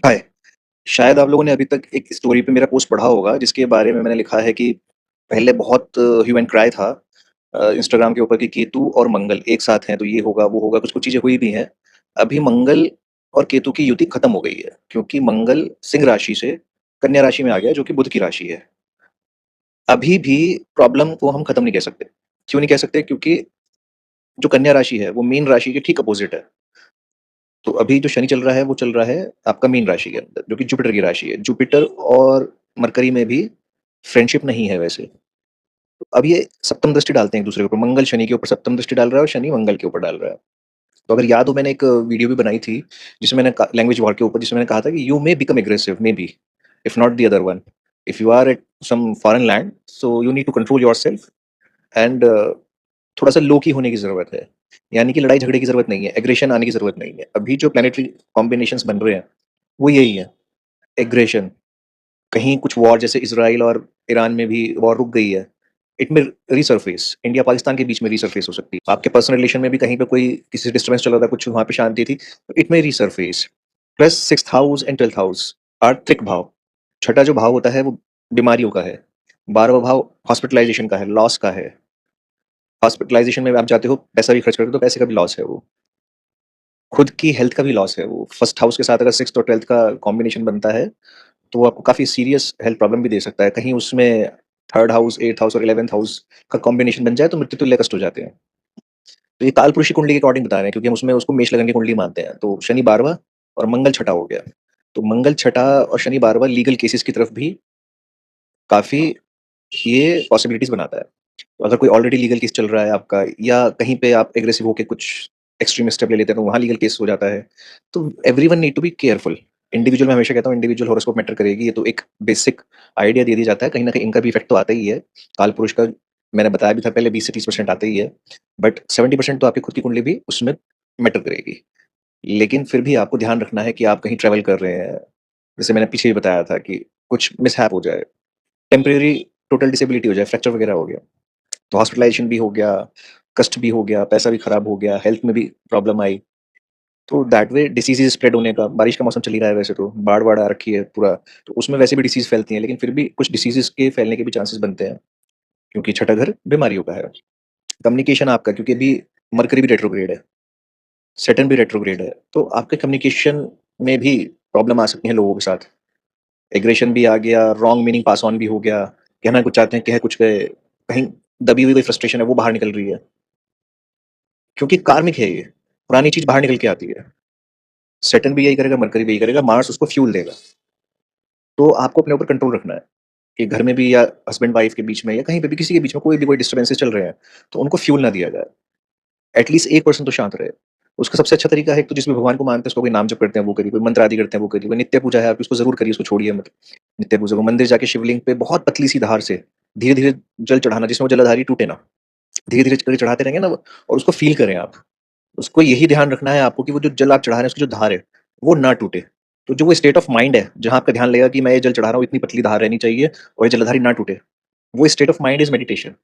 हाय। शायद आप लोगों ने अभी तक एक स्टोरी पे मेरा पोस्ट पढ़ा होगा जिसके बारे में मैंने लिखा है कि पहले बहुत ह्यू एंड क्राई था इंस्टाग्राम के ऊपर कि केतु और मंगल एक साथ हैं तो ये होगा वो होगा, कुछ कुछ चीजें हुई भी हैं। अभी मंगल और केतु की युति खत्म हो गई है क्योंकि मंगल सिंह राशि से कन्या राशि में आ गया जो कि बुध की राशि है। अभी भी प्रॉब्लम को हम खत्म नहीं कह सकते। क्यों नहीं कह सकते? क्योंकि जो कन्या राशि है वो मीन राशि के ठीक अपोजिट है। तो अभी जो शनि चल रहा है वो चल रहा है आपका मीन राशि के अंदर, जो कि जुपिटर की राशि है। जुपिटर और मरकरी में भी फ्रेंडशिप नहीं है वैसे। तो अब ये सप्तम दृष्टि डालते हैं एक दूसरे के ऊपर, मंगल शनि के ऊपर सप्तम दृष्टि डाल रहा है और शनि मंगल के ऊपर डाल रहा है। तो अगर याद हो, मैंने एक वीडियो भी बनाई थी जिसमें मैंने लैंग्वेज वॉर के ऊपर, जिसमें मैंने कहा था कि you may become aggressive may be, if not the other one, if you are at some foreign land, so you need to control your self and थोड़ा सा लो की होने की जरूरत है। यानी कि लड़ाई झगड़े की जरूरत नहीं है, एग्रेशन आने की जरूरत नहीं है। अभी जो प्लानिटरी कॉम्बिनेशंस बन रहे हैं वो यही है, एग्रेशन। कहीं कुछ वॉर, जैसे इसराइल और ईरान में भी वॉर रुक गई है, इट में रिसर्फेस इंडिया पाकिस्तान के बीच में रिसर्फेस हो सकती है। आपके पर्सनल रिलेशन में भी कहीं पे कोई किसी से डिस्टर्बेंस चल रहा था, कुछ वहां पे शांति थी, तो इट में resurface. Plus six house and 12th house, आर्थिक भाव। छठा जो भाव होता है वो बीमारियों का है। 12वां भाव हॉस्पिटलाइजेशन का है, लॉस का है। हॉस्पिटलाइजेशन में आप जाते हो, पैसा भी खर्च करते हो, तो पैसे का भी लॉस है वो। खुद की हेल्थ का भी लॉस है वो। फर्स्ट हाउस के साथ अगर सिक्स और 12th का कॉम्बिनेशन बनता है तो वो आपको काफ़ी सीरियस हेल्थ प्रॉब्लम भी दे सकता है। कहीं उसमें थर्ड हाउस, 8th हाउस और 11th हाउस का कॉम्बिनेशन बन जाए तो मृत्यु तुल्य कष्ट हो जाते हैं। तो ये कालपुरुषी कुंडली के अकॉर्डिंग बता रहे हैं, क्योंकि हम उसमें उसको मेष लगन की कुंडली मानते हैं। तो शनि 12वां और मंगल छठा हो गया। तो मंगल छठा और शनि 12वां लीगल केसेस की तरफ भी काफ़ी ये पॉसिबिलिटीज बनाता है। तो अगर कोई ऑलरेडी लीगल केस चल रहा है आपका, या कहीं पे आप एग्रेसिव होके कुछ एक्सट्रीम स्टेप ले लेते हैं तो वहाँ लीगल केस हो जाता है। तो everyone need to be careful. Individual, मैं हमेशा कहता हूँ, इंडिविजुअल हॉरोस्कोप मैटर करेगी। ये तो एक बेसिक आइडिया दे दिया जाता है, कहीं ना कहीं इनका भी इफेक्ट तो आता ही है। काल पुरुष का मैंने बताया भी था पहले, 20 से 30% आता ही है। बट 70% तो आपकी खुद की कुंडली भी उसमें मैटर करेगी। लेकिन फिर भी आपको ध्यान रखना है कि आप कहीं ट्रैवल कर रहे हैं, जैसे मैंने पीछे भी बताया था कि कुछ मिसहैप हो जाए, टेम्परेरी टोटल डिसेबिलिटी हो जाए, फ्रैक्चर वगैरह हो गया, तो हॉस्पिटलाइजेशन भी हो गया, कष्ट भी हो गया, पैसा भी खराब हो गया, हेल्थ में भी प्रॉब्लम आई। तो दैट वे डिसीज़ेज़ स्प्रेड होने का, बारिश का मौसम चल ही रहा है वैसे तो, बाढ़-वाढ़ आ रखी है पूरा, तो उसमें वैसे भी डिसीज़ फैलती हैं, लेकिन फिर भी कुछ डिसीज़ेज़ के फैलने के भी चांसेस बनते हैं, क्योंकि छठा घर बीमारियों का है। कम्युनिकेशन आपका, क्योंकि अभी मरकरी भी रेट्रोग्रेड है, सैटर्न भी रेट्रोग्रेड है, तो आपके कम्युनिकेशन में भी प्रॉब्लम आ सकती है लोगों के साथ। एग्रेशन भी आ गया, रॉन्ग मीनिंग पास ऑन भी हो गया, कहना कुछ चाहते हैं, कह कुछ गए, कहीं दबी हुई कोई फ्रस्ट्रेशन है वो बाहर निकल रही है, क्योंकि कार्मिक है ये, पुरानी चीज़ बाहर निकल के आती है। सैटर्न भी यही करेगा, मरकरी भी यही करेगा, मार्स उसको फ्यूल देगा। तो आपको अपने ऊपर कंट्रोल रखना है कि घर में भी, या हस्बैंड वाइफ के बीच में, या कहीं पे भी किसी के बीच में कोई भी कोई डिस्टर्बेंसेस चल रहे हैं, तो उनको फ्यूल ना दिया जाए। एटलीस्ट एक पर्सन तो शांत रहे। उसका सबसे अच्छा तरीका है, एक तो जिसमें भगवान को मानते हैं उसको कोई नाम जप करते हैं वो करिए, कोई मंत्र आदि करते हैं वो करिए, कोई नित्य पूजा है आप उसको जरूर करिए, उसको छोड़िए मत। नित्य पूजा को मंदिर जाके शिवलिंग पे बहुत पतली सी धार से धीरे धीरे जल चढ़ाना, जिसमें वो जलधारी टूटे ना, धीरे धीरे करके चढ़ाते रहेंगे ना और उसको फील करें आप। उसको यही ध्यान रखना है आपको कि वो जो जल आप चढ़ा रहे हैं उसकी जो धार है वो ना टूटे। तो जो वो स्टेट ऑफ माइंड है जहाँ आपका ध्यान लगेगा कि मैं ये जल चढ़ा रहा हूँ, इतनी पतली धार रहनी चाहिए और ये जलधारी ना टूटे, वो state of mind is meditation.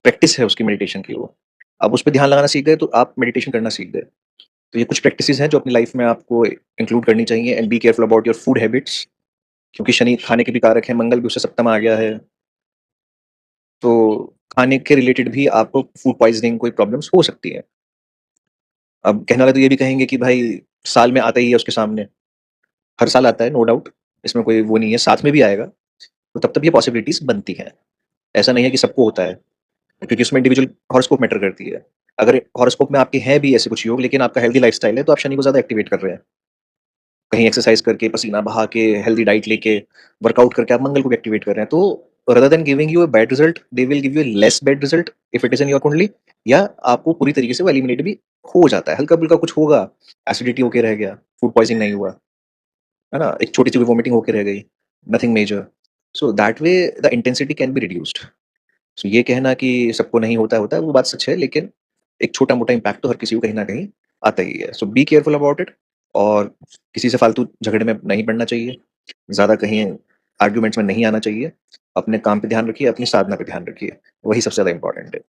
Practice है उसकी मेडिटेशन की वो। अब उस पे ध्यान लगाना सीख गए तो आप मेडिटेशन करना सीख गए। तो ये कुछ प्रैक्टिसेस हैं जो अपनी लाइफ में आपको इंक्लूड करनी चाहिए, and be careful about your food habits, क्योंकि शनि खाने के भी कारक है, मंगल भी उससे सप्तम आ गया है। तो खाने के रिलेटेड भी आपको फूड पॉइजनिंग कोई प्रॉब्लम्स हो सकती है। अब कहने वाले तो ये भी कहेंगे कि भाई साल में आता ही है उसके सामने, हर साल आता है नो डाउट, इसमें कोई वो नहीं है, साथ में भी आएगा, तो तब तब ये पॉसिबिलिटीज बनती हैं। ऐसा नहीं है कि सबको होता है, क्योंकि उसमें इंडिविजुअल हॉरोस्कोप मैटर करती है। अगर हॉरोस्कोप में आपके हैं भी ऐसे कुछ योग, लेकिन आपका हेल्दी लाइफस्टाइल है, तो आप शनि को ज़्यादा एक्टिवेट कर रहे हैं। कहीं एक्सरसाइज करके, पसीना बहा के, हेल्दी डाइट लेके, वर्कआउट करके आप मंगल को भी एक्टिवेट कर रहे हैं। तो rather than giving you a bad result, they will give you a less bad result if it is in your कुंडली, या आपको पूरी तरीके से वो एलिमिनेट भी हो जाता है। हल्का-फुल्का कुछ होगा, एसिडिटी होके रह गया, फूड पॉइज़निंग नहीं हुआ, है ना? एक छोटी-सी भी वोमिटिंग होके रह गई, nothing major. So that way the intensity can be reduced. So ये कहना कि सबको नहीं होता है, वो बात सच है, लेकिन एक छोटा-मोटा इम्पैक्ट तो हर किसी को कहीं न कहीं आता ही है। सो बी केयरफुल अबाउट इट, और किसी से फालतू झगड़े में नहीं पड़ना चाहिए, ज़्यादा कहीं आर्गुमेंट्स में नहीं आना चाहिए। अपने काम पे ध्यान रखिए, अपनी साधना पे ध्यान रखिए, वही सबसे ज़्यादा इम्पोर्टेंट है।